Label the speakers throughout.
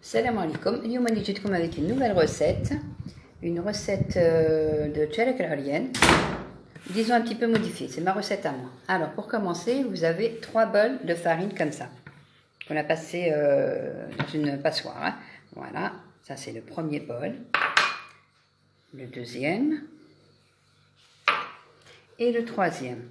Speaker 1: Salam alaikum, اليوم اللي جيتكم avec une nouvelle recette, de tchalak al-Arienne, disons un petit peu modifiée, c'est ma recette à moi. Alors pour commencer, vous avez 3 bols de farine comme ça, qu'on a passé dans une passoire, hein. Voilà, ça c'est le premier bol, le deuxième et le troisième.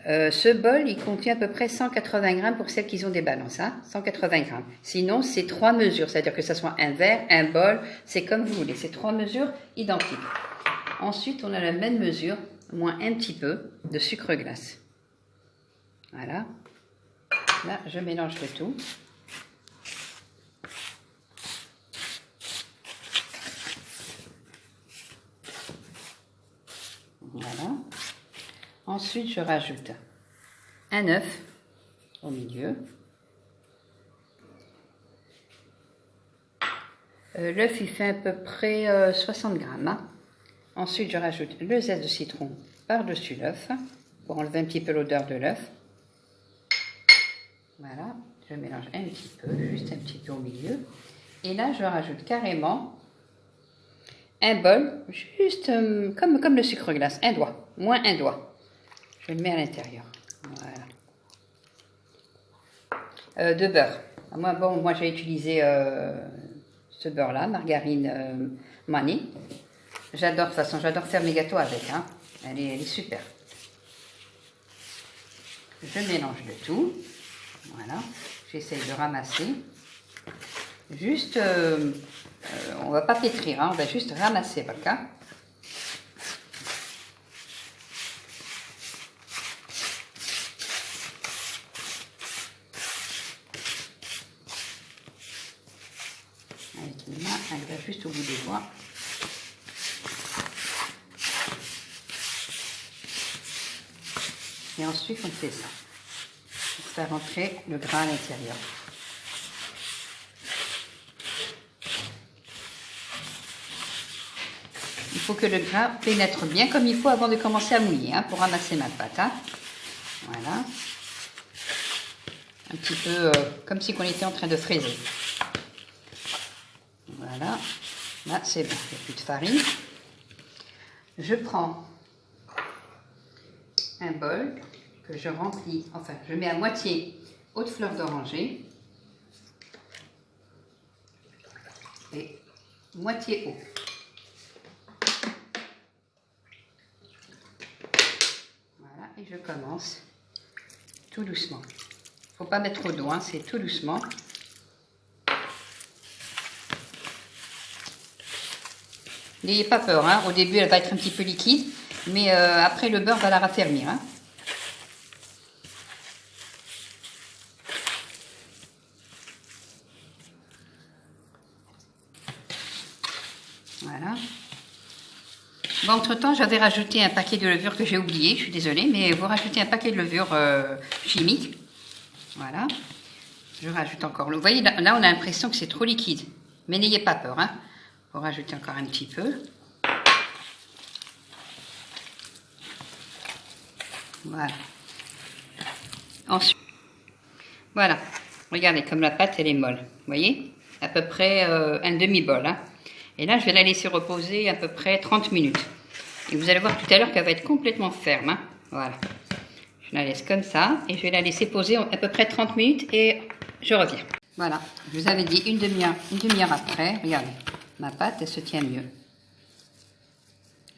Speaker 1: Ce bol, il contient à peu près 180 grammes pour celles qui ont des balances, hein, 180 grammes. Sinon, c'est 3 mesures, c'est-à-dire que ce soit un verre, un bol, c'est comme vous voulez, c'est 3 mesures identiques. Ensuite, on a la même mesure, moins un petit peu de sucre glace. Voilà. Là, je mélange le tout. Voilà. Ensuite, je rajoute un œuf au milieu. L'œuf, il fait à peu près 60 grammes. Hein. Ensuite, je rajoute le zeste de citron par-dessus l'œuf pour enlever un petit peu l'odeur de l'œuf. Voilà, je mélange un petit peu, juste un petit peu au milieu. Et là, je rajoute carrément un bol, juste comme le sucre glace, un doigt, moins un doigt. Je le mets à l'intérieur. Voilà. De beurre. Moi j'ai utilisé ce beurre-là, margarine Mani. J'adore, de toute façon, j'adore faire mes gâteaux avec. Hein. Elle est super. Je mélange le tout. Voilà. J'essaye de ramasser. Juste, on ne va pas pétrir, hein, on va juste ramasser, par cas. Avec une main, elle va juste au bout des doigts. Et ensuite, on fait ça. Pour faire rentrer le gras à l'intérieur. Il faut que le gras pénètre bien comme il faut avant de commencer à mouiller, hein, pour ramasser ma pâte. Hein. Voilà. Un petit peu comme si on était en train de fraiser. Voilà. Là, c'est bon. Il n'y a plus de farine. Je prends un bol que je remplis, enfin, je mets à moitié eau de fleur d'oranger et moitié eau. Voilà, et je commence tout doucement. Il ne faut pas mettre trop d'eau, hein, c'est tout doucement. N'ayez pas peur, hein. Au début elle va être un petit peu liquide, mais après le beurre va la raffermir. Hein. Voilà. Bon, entre-temps, j'avais rajouté un paquet de levure que j'ai oublié, je suis désolée, mais vous rajoutez un paquet de levure chimique. Voilà. Je rajoute encore l'eau. Vous voyez, là, on a l'impression que c'est trop liquide, mais n'ayez pas peur. Hein. Vous rajoutez encore un petit peu. Voilà. Ensuite, voilà. Regardez, comme la pâte, elle est molle. Vous voyez, à peu près un demi-bol. Hein. Et là, je vais la laisser reposer à peu près 30 minutes. Et vous allez voir tout à l'heure qu'elle va être complètement ferme. Hein. Voilà. Je la laisse comme ça. Et je vais la laisser poser à peu près 30 minutes et je reviens. Voilà. Je vous avais dit une demi-heure après. Regardez. Ma pâte, elle se tient mieux.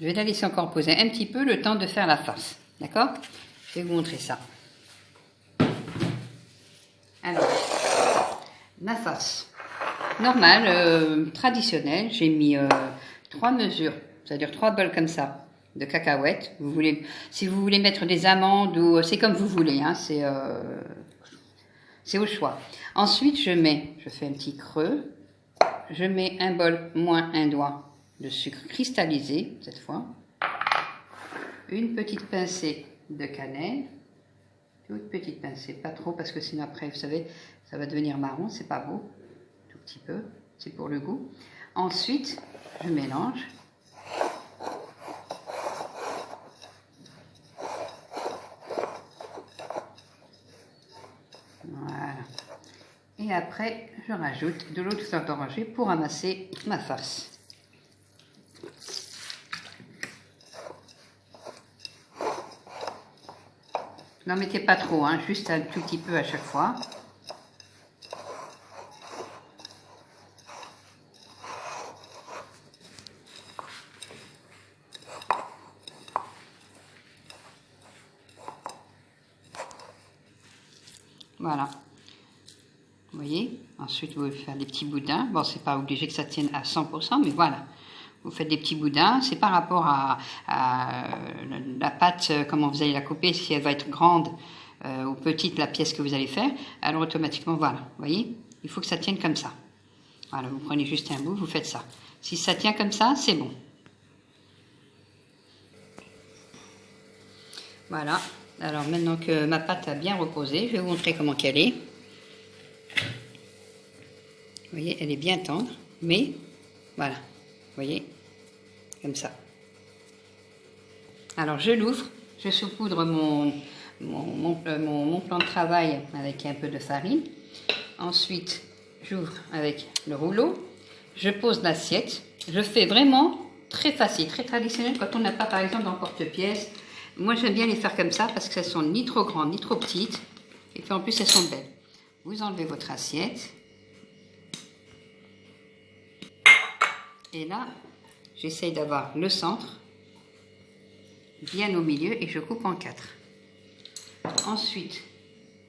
Speaker 1: Je vais la laisser encore poser un petit peu le temps de faire la farce. D'accord? Je vais vous montrer ça. Alors, ma farce. Normale, traditionnelle. J'ai mis 3 mesures, c'est-à-dire 3 bols comme ça de cacahuètes. Si vous voulez mettre des amandes, ou c'est comme vous voulez, hein, c'est au choix. Ensuite, je fais un petit creux. Je mets un bol moins un doigt de sucre cristallisé, cette fois. Une petite pincée de cannelle. Toute petite pincée, pas trop, parce que sinon après, vous savez, ça va devenir marron, c'est pas beau. Tout petit peu, c'est pour le goût. Ensuite, je mélange. Voilà. Et après, je rajoute de l'eau de fleur d'oranger pour amasser ma farce. N'en mettez pas trop, hein, juste un tout petit peu à chaque fois. Voilà. Vous voyez, ensuite vous faites des petits boudins. Bon, c'est pas obligé que ça tienne à 100%, mais voilà. Vous faites des petits boudins. C'est par rapport à la pâte, comment vous allez la couper, si elle va être grande ou petite, la pièce que vous allez faire. Alors automatiquement, voilà. Vous voyez, il faut que ça tienne comme ça. Voilà, vous prenez juste un bout, vous faites ça. Si ça tient comme ça, c'est bon. Voilà. Alors maintenant que ma pâte a bien reposé, je vais vous montrer comment qu'elle est. Vous voyez, elle est bien tendre, mais voilà, vous voyez, comme ça. Alors je l'ouvre, je saupoudre mon plan de travail avec un peu de farine. Ensuite, j'ouvre avec le rouleau, je pose l'assiette. Je fais vraiment très facile, très traditionnel quand on n'a pas par exemple d'emporte-pièce. Moi j'aime bien les faire comme ça parce qu'elles sont ni trop grandes ni trop petites et puis en plus elles sont belles. Vous enlevez votre assiette. Et là, j'essaye d'avoir le centre bien au milieu et je coupe en 4. Ensuite,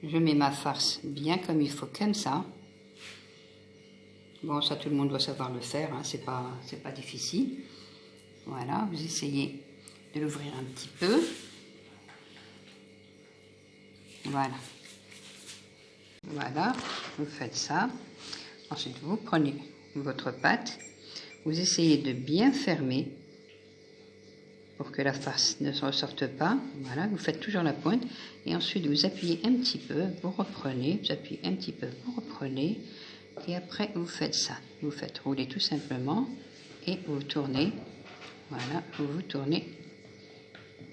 Speaker 1: je mets ma farce bien comme il faut, comme ça. Bon, ça tout le monde doit savoir le faire, hein, c'est pas difficile. Voilà, vous essayez de l'ouvrir un petit peu. Voilà. Voilà, vous faites ça. Ensuite, vous prenez votre pâte. Vous essayez de bien fermer pour que la farce ne se ressorte pas. Voilà, vous faites toujours la pointe. Et ensuite, vous appuyez un petit peu, vous reprenez, vous appuyez un petit peu, vous reprenez. Et après, vous faites ça. Vous faites rouler tout simplement et vous tournez. Voilà, vous tournez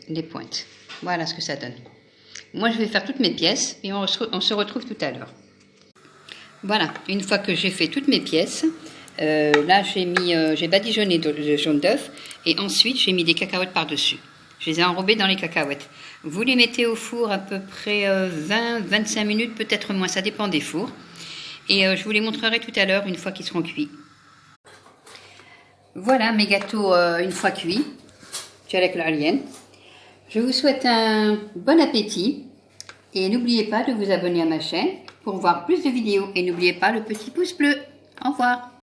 Speaker 1: les pointes. Voilà ce que ça donne. Moi, je vais faire toutes mes pièces et on se retrouve tout à l'heure. Voilà, une fois que j'ai fait toutes mes pièces, là j'ai badigeonné de jaune d'œuf et ensuite j'ai mis des cacahuètes par-dessus. Je les ai enrobées dans les cacahuètes. Vous les mettez au four à peu près 20-25 minutes, peut-être moins, ça dépend des fours. Et je vous les montrerai tout à l'heure une fois qu'ils seront cuits. Voilà mes gâteaux une fois cuits. Je avec l'alien. Je vous souhaite un bon appétit et n'oubliez pas de vous abonner à ma chaîne pour voir plus de vidéos et n'oubliez pas le petit pouce bleu. Au revoir.